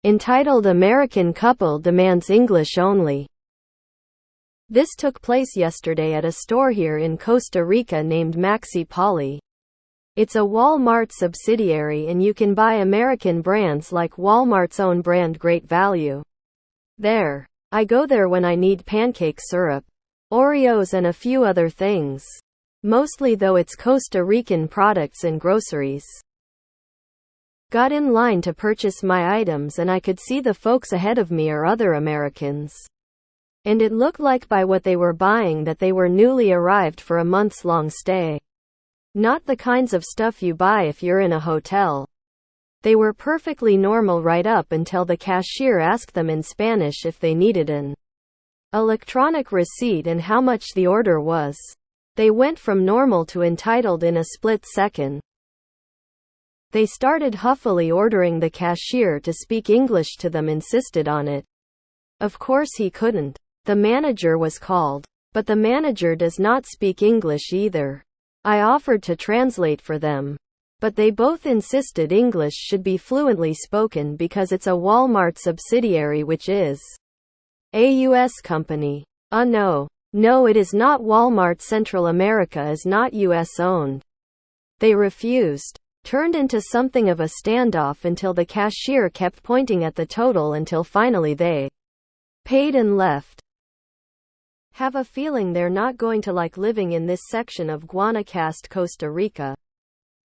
entitled American Couple Demands English Only. This took place yesterday at a store here in Costa Rica named Maxi Poli. It's a Walmart subsidiary and you can buy American brands like Walmart's own brand Great Value. I go there when I need pancake syrup, Oreos and a few other things. Mostly though it's Costa Rican products and groceries. Got in line to purchase my items and I could see the folks ahead of me are other Americans. And it looked like by what they were buying that they were newly arrived for a months-long stay. Not the kinds of stuff you buy if you're in a hotel. They were perfectly normal right up until the cashier asked them in Spanish if they needed an electronic receipt and how much the order was. They went from normal to entitled in a split second. They started huffily ordering. The cashier to speak English to them insisted on it. Of course he couldn't. The manager was called. But the manager does not speak English either. I offered to translate for them. But they both insisted English should be fluently spoken because it's a Walmart subsidiary which is a U.S. company. No, it is not. Walmart Central America is not U.S. owned. They refused. Turned into something of a standoff until the cashier kept pointing at the total until finally they paid and left. Have a feeling they're not going to like living in this section of Guanacaste, Costa Rica.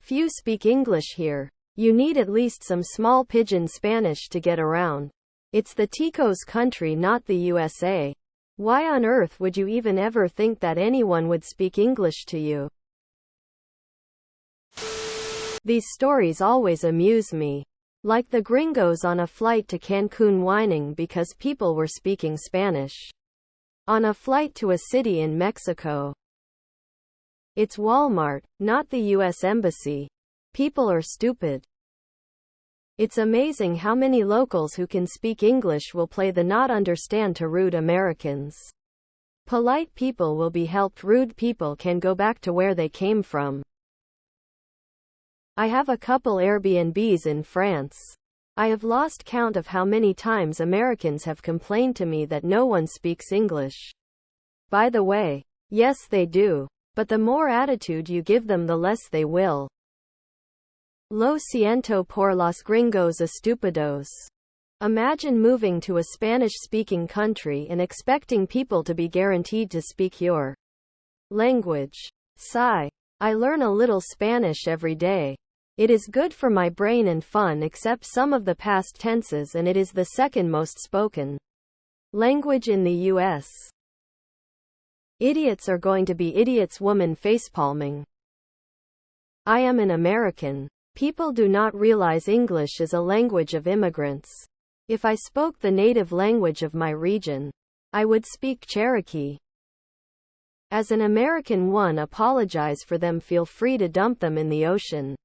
Few speak English here. You need at least some small pidgin Spanish to get around. It's the Ticos country, not the USA. Why on earth would you even ever think that anyone would speak English to you? These stories always amuse me. Like the gringos on a flight to Cancun whining because people were speaking Spanish. On a flight to a city in Mexico. It's Walmart, not the U.S. Embassy. People are stupid. It's amazing how many locals who can speak English will play the not understand to rude Americans. Polite people will be helped. Rude people can go back to where they came from. I have a couple Airbnbs in France. I have lost count of how many times Americans have complained to me that no one speaks English. By the way, yes they do. But the more attitude you give them the less they will. Lo siento por los gringos estúpidos. Imagine moving to a Spanish-speaking country and expecting people to be guaranteed to speak your language. Sigh. I learn a little Spanish every day. It is good for my brain and fun except some of the past tenses, and it is the second most spoken language in the U.S. Idiots are going to be idiots. Woman facepalming. I am an American. People do not realize English is a language of immigrants. If I spoke the native language of my region, I would speak Cherokee. As an American, one, apologize for them. Feel free to dump them in the ocean.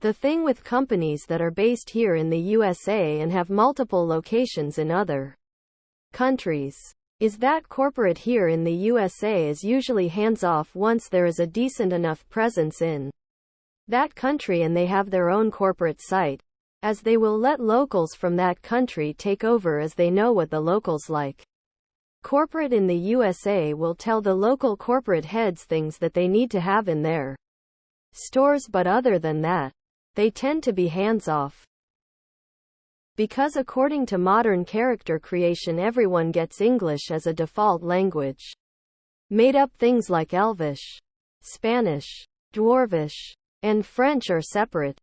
The thing with companies that are based here in the USA and have multiple locations in other countries is that corporate here in the USA is usually hands-off once there is a decent enough presence in that country and they have their own corporate site, as they will let locals from that country take over as they know what the locals like. Corporate in the USA will tell the local corporate heads things that they need to have in their stores, but other than that, they tend to be hands-off. Because according to modern character creation, everyone gets English as a default language. Made up things like Elvish, Spanish, Dwarvish, and French are separate.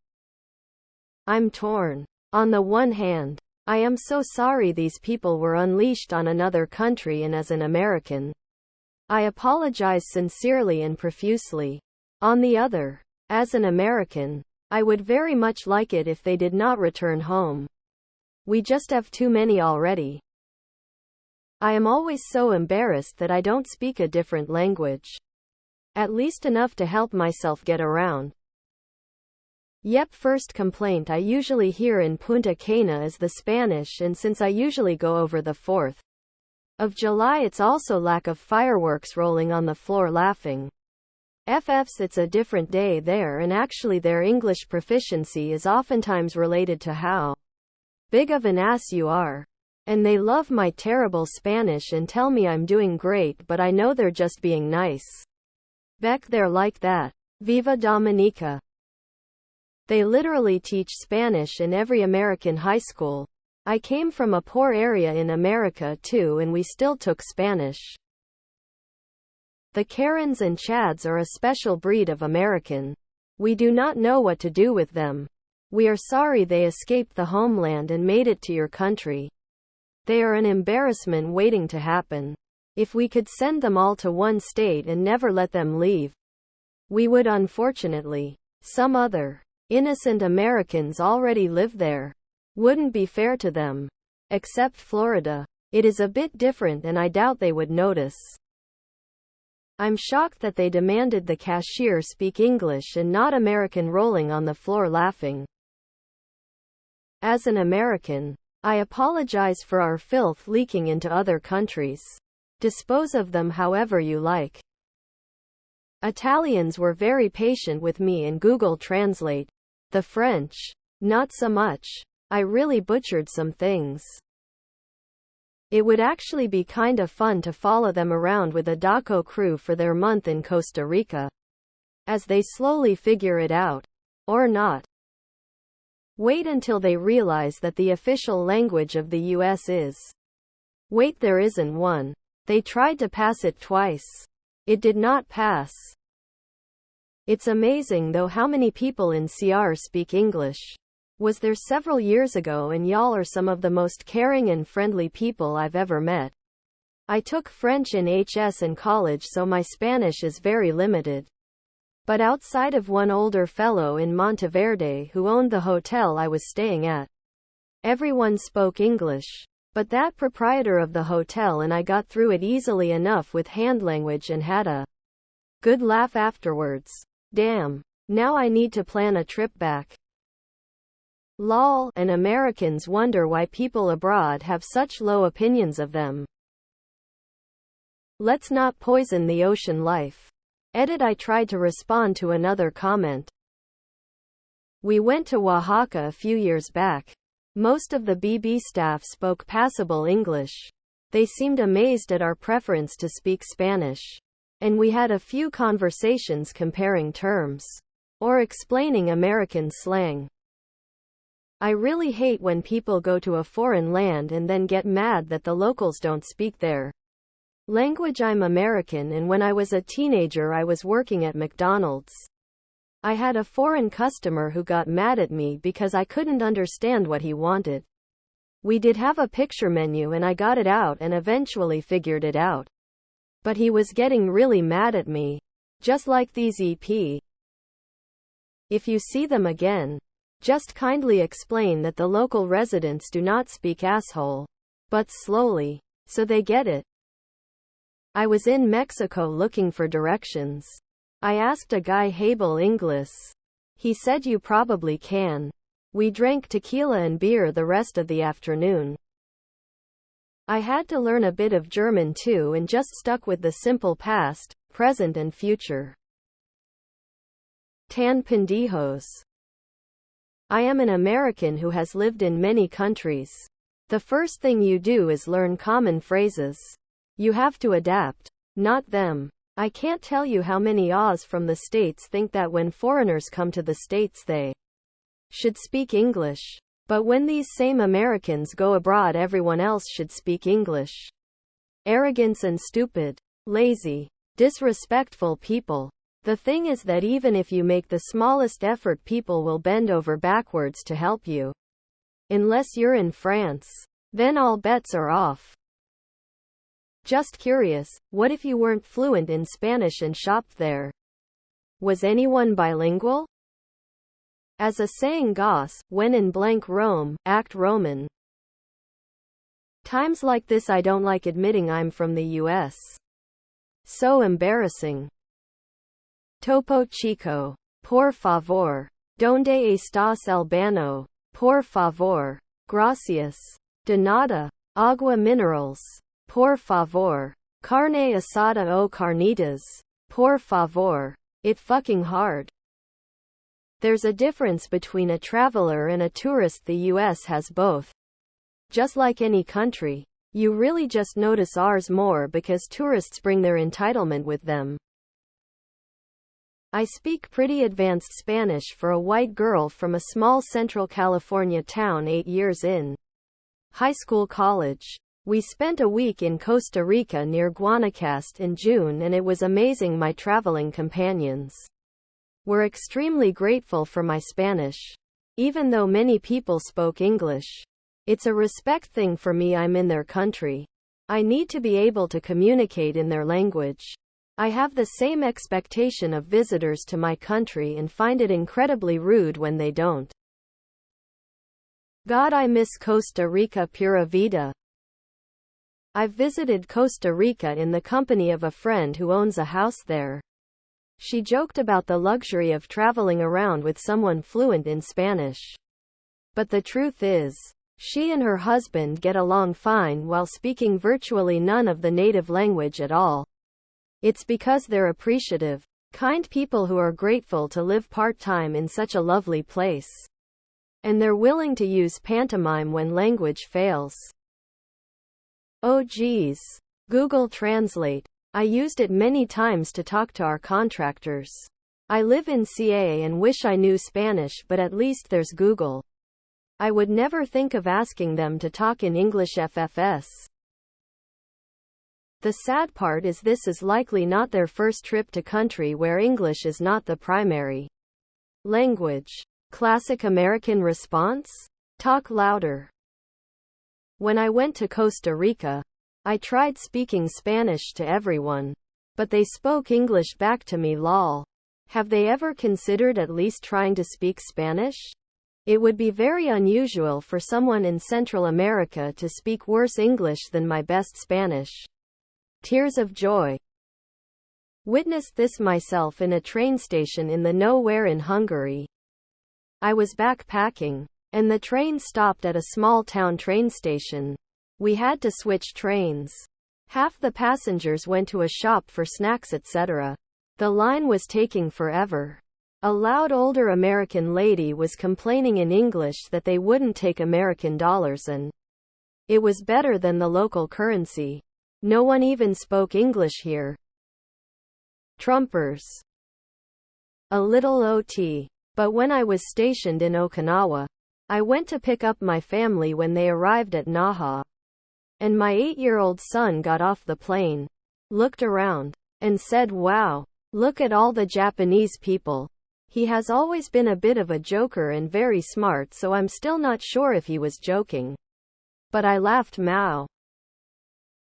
I'm torn. On the one hand, I am so sorry these people were unleashed on another country, and as an American, I apologize sincerely and profusely. On the other, as an American, I would very much like it if they did not return home. We just have too many already. I am always so embarrassed that I don't speak a different language. At least enough to help myself get around. Yep, first complaint I usually hear in Punta Cana is the Spanish, and since I usually go over the 4th of July, it's also lack of fireworks rolling on the floor laughing. It's a different day there, and actually their English proficiency is oftentimes related to how Big of an ass you are. And they love my terrible Spanish and tell me I'm doing great, but I know they're just being nice. Beck, they're like that. Viva Dominica. They literally teach Spanish in every American high school. I came from a poor area in America too, and we still took Spanish. The Karens and Chads are a special breed of American. We do not know what to do with them. We are sorry they escaped the homeland and made it to your country. They are an embarrassment waiting to happen. If we could send them all to one state and never let them leave, we would. Unfortunately, some other innocent Americans already live there. Wouldn't be fair to them. Except Florida. It is a bit different and I doubt they would notice. I'm shocked that they demanded the cashier speak English and not American, rolling on the floor laughing. As an American, I apologize for our filth leaking into other countries. Dispose of them however you like. Italians were very patient with me in Google Translate. The French, not so much. I really butchered some things. It would actually be kinda fun to follow them around with a doco crew for their month in Costa Rica, as they slowly figure it out. Or not. Wait until they realize that the official language of the US is. Wait, there isn't one. They tried to pass it twice. It did not pass. It's amazing though how many people in CR speak English. Was there several years ago, and y'all are some of the most caring and friendly people I've ever met. I took French in HS in college, so my Spanish is very limited. But outside of one older fellow in Monteverde who owned the hotel I was staying at, everyone spoke English. But that proprietor of the hotel and I got through it easily enough with hand language and had a good laugh afterwards. Damn. Now I need to plan a trip back. Lol, and Americans wonder why people abroad have such low opinions of them. Let's not poison the ocean life. Edit. I tried to respond to another comment. We went to Oaxaca a few years back. Most of the BB staff spoke passable English. They seemed amazed at our preference to speak Spanish. And we had a few conversations comparing terms. Or explaining American slang. I really hate when people go to a foreign land and then get mad that the locals don't speak their language. I'm American, and when I was a teenager I was working at McDonald's. I had a foreign customer who got mad at me because I couldn't understand what he wanted. We did have a picture menu and I got it out and eventually figured it out. But he was getting really mad at me. Just like these EP. If you see them again, just kindly explain that the local residents do not speak asshole. But slowly. So they get it. I was in Mexico looking for directions. I asked a guy Habel Inglis. He said you probably can. We drank tequila and beer the rest of the afternoon. I had to learn a bit of German too and just stuck with the simple past, present and future. Tan pendejos. I am an American who has lived in many countries. The first thing you do is learn common phrases. You have to adapt, not them. I can't tell you how many Aussies from the States think that when foreigners come to the States they should speak English. But when these same Americans go abroad everyone else should speak English. Arrogance and stupid, lazy, disrespectful people. The thing is that even if you make the smallest effort people will bend over backwards to help you. Unless you're in France. Then all bets are off. Just curious, what if you weren't fluent in Spanish and shopped there? Was anyone bilingual? As a saying goes, when in blank Rome, act Roman. Times like this I don't like admitting I'm from the US. So embarrassing. Topo Chico. Por favor. Donde estás Albano? Por favor. Gracias. De nada. Agua minerals. Por favor. Carne asada o carnitas. Por favor. It fucking hard. There's a difference between a traveler and a tourist. The US has both. Just like any country, you really just notice ours more because tourists bring their entitlement with them. I speak pretty advanced Spanish for a white girl from a small Central California town 8 years in high school college. We spent a week in Costa Rica near Guanacaste in June and it was amazing. My traveling companions were extremely grateful for my Spanish. Even though many people spoke English, it's a respect thing for me. I'm in their country. I need to be able to communicate in their language. I have the same expectation of visitors to my country and find it incredibly rude when they don't. God, I miss Costa Rica. Pura vida. I've visited Costa Rica in the company of a friend who owns a house there. She joked about the luxury of traveling around with someone fluent in Spanish. But the truth is, she and her husband get along fine while speaking virtually none of the native language at all. It's because they're appreciative, kind people who are grateful to live part-time in such a lovely place. And they're willing to use pantomime when language fails. Oh geez. Google Translate. I used it many times to talk to our contractors. I live in CA and wish I knew Spanish, but at least there's Google. I would never think of asking them to talk in English. FFS. The sad part is this is likely not their first trip to country where English is not the primary language. Classic American response? Talk louder. When I went to Costa Rica, I tried speaking Spanish to everyone, but they spoke English back to me. Lol. Have they ever considered at least trying to speak Spanish? It would be very unusual for someone in Central America to speak worse English than my best Spanish. Tears of joy. Witnessed this myself in a train station in the nowhere in Hungary. I was backpacking, and the train stopped at a small town train station. We had to switch trains. Half the passengers went to a shop for snacks, etc. The line was taking forever. A loud older American lady was complaining in English that they wouldn't take American dollars and it was better than the local currency. No one even spoke English here. Trumpers. A little OT. But when I was stationed in Okinawa, I went to pick up my family when they arrived at Naha. And my 8-year-old son got off the plane, looked around, and said, "Wow, look at all the Japanese people." He has always been a bit of a joker and very smart, so I'm still not sure if he was joking. But I laughed. Mao.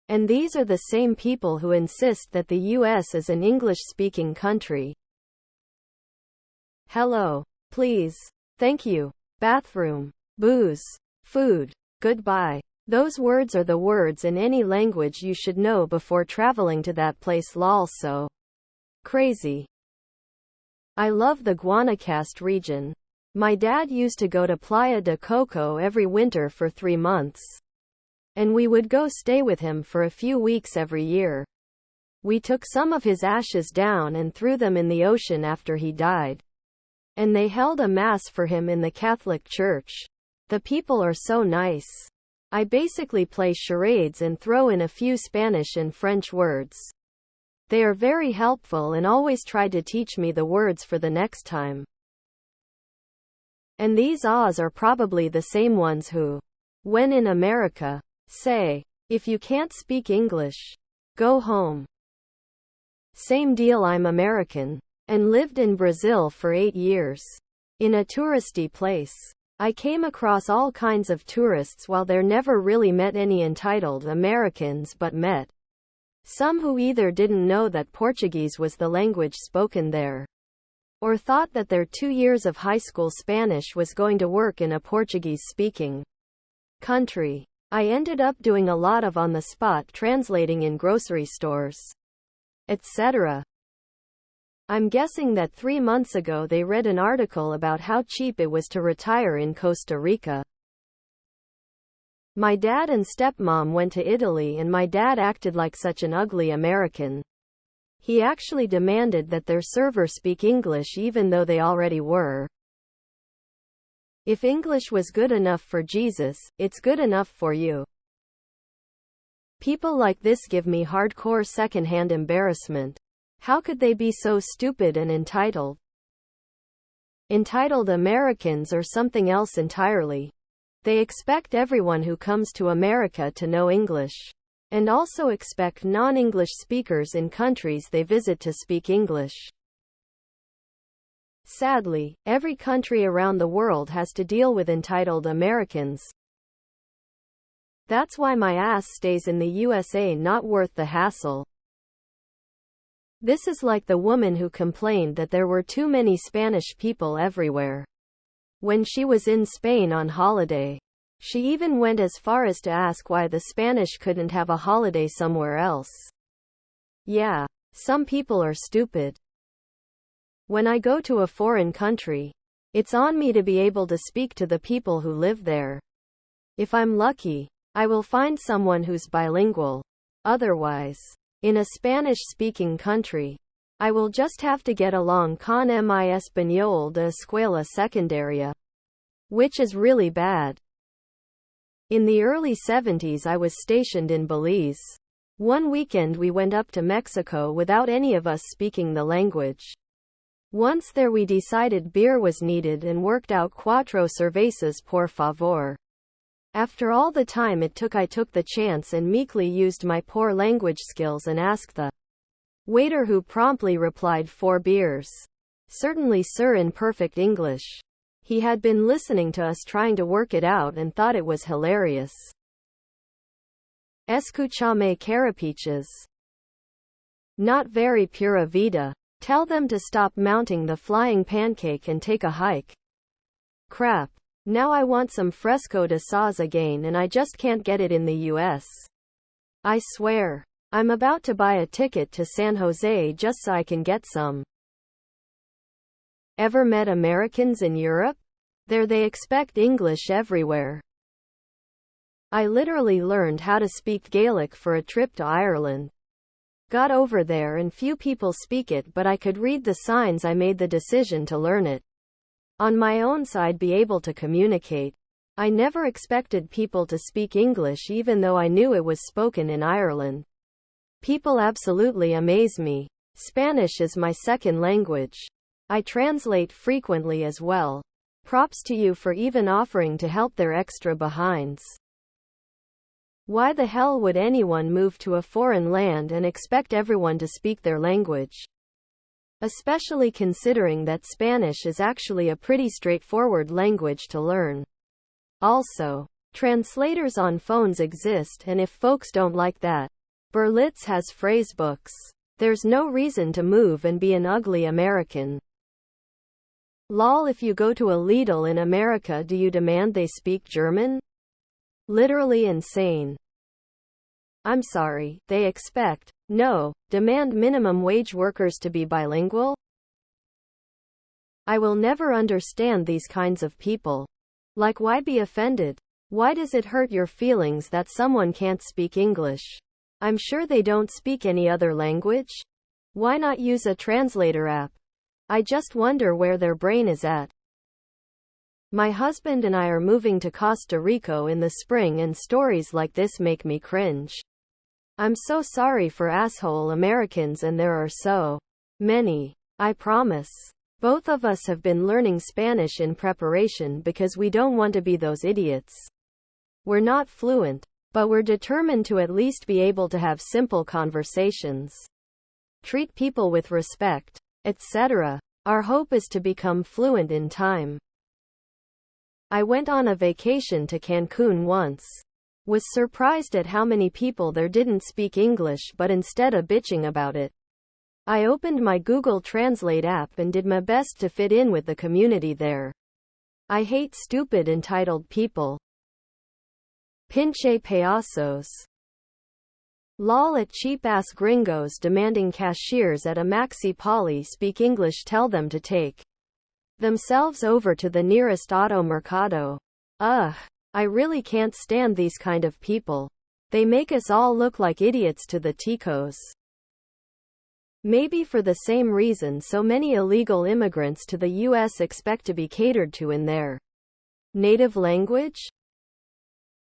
And these are the same people who insist that the US is an English-speaking country. Hello. Please. Thank you. Bathroom. Booze. Food. Goodbye. Those words are the words in any language you should know before traveling to that place. Lol. So crazy. I love the Guanacaste region. My dad used to go to Playa de Coco every winter for 3 months. And we would go stay with him for a few weeks every year. We took some of his ashes down and threw them in the ocean after he died. And they held a mass for him in the Catholic Church. The people are so nice. I basically play charades and throw in a few Spanish and French words. They are very helpful and always try to teach me the words for the next time. And these ahs are probably the same ones who, when in America, say, "If you can't speak English, go home." Same deal. I'm American and lived in Brazil for 8 years. In a touristy place, I came across all kinds of tourists while there never really met any entitled Americans, but met some who either didn't know that Portuguese was the language spoken there, or thought that their 2 years of high school Spanish was going to work in a Portuguese-speaking country. I ended up doing a lot of on-the-spot translating in grocery stores, etc. I'm guessing that 3 months ago they read an article about how cheap it was to retire in Costa Rica. My dad and stepmom went to Italy and my dad acted like such an ugly American. He actually demanded that their server speak English even though they already were. If English was good enough for Jesus, it's good enough for you. People like this give me hardcore secondhand embarrassment. How could they be so stupid and entitled? Entitled Americans or something else entirely. They expect everyone who comes to America to know English. And also expect non-English speakers in countries they visit to speak English. Sadly, every country around the world has to deal with entitled Americans. That's why my ass stays in the USA, not worth the hassle. This is like the woman who complained that there were too many Spanish people everywhere. When she was in Spain on holiday, she even went as far as to ask why the Spanish couldn't have a holiday somewhere else. Yeah, some people are stupid. When I go to a foreign country, it's on me to be able to speak to the people who live there. If I'm lucky, I will find someone who's bilingual. Otherwise, in a Spanish-speaking country, I will just have to get along con mi español de escuela secundaria, which is really bad. In the early 70s I was stationed in Belize. One weekend we went up to Mexico without any of us speaking the language. Once there we decided beer was needed and worked out cuatro cervezas por favor. After all the time it took, I took the chance and meekly used my poor language skills and asked the waiter, who promptly replied 4 beers. Certainly sir, in perfect English. He had been listening to us trying to work it out and thought it was hilarious. Escúchame carapichas. Not very pura vida. Tell them to stop mounting the flying pancake and take a hike. Crap. Now I want some fresco de saz again and I just can't get it in the US. I swear. I'm about to buy a ticket to San Jose just so I can get some. Ever met Americans in Europe? There they expect English everywhere. I literally learned how to speak Gaelic for a trip to Ireland. Got over there and few people speak it, but I could read the signs. I made the decision to learn it. On my own side, be able to communicate. I never expected people to speak English even though I knew it was spoken in Ireland. People absolutely amaze me. Spanish is my second language. I translate frequently as well. Props to you for even offering to help their extra behinds. Why the hell would anyone move to a foreign land and expect everyone to speak their language? Especially considering that Spanish is actually a pretty straightforward language to learn. Also, translators on phones exist, and if folks don't like that, Berlitz has phrasebooks. There's no reason to move and be an ugly American. Lol, if you go to a Lidl in America, do you demand they speak German? Literally insane. I'm sorry, they expect, no, demand minimum wage workers to be bilingual? I will never understand these kinds of people. Like, why be offended? Why does it hurt your feelings that someone can't speak English? I'm sure they don't speak any other language. Why not use a translator app? I just wonder where their brain is at. My husband and I are moving to Costa Rica in the spring, and stories like this make me cringe. I'm so sorry for asshole Americans, and there are so many. I promise. Both of us have been learning Spanish in preparation because we don't want to be those idiots. We're not fluent, but we're determined to at least be able to have simple conversations. Treat people with respect, etc. Our hope is to become fluent in time. I went on a vacation to Cancun once. Was surprised at how many people there didn't speak English, but instead of bitching about it. I opened my Google Translate app and did my best to fit in with the community there. I hate stupid entitled people. Pinche payasos. Lol, at cheap-ass gringos demanding cashiers at a Maxi Poli speak English, tell them to take themselves over to the nearest auto mercado. Ugh. I really can't stand these kind of people. They make us all look like idiots to the ticos. Maybe for the same reason so many illegal immigrants to the US expect to be catered to in their Native language?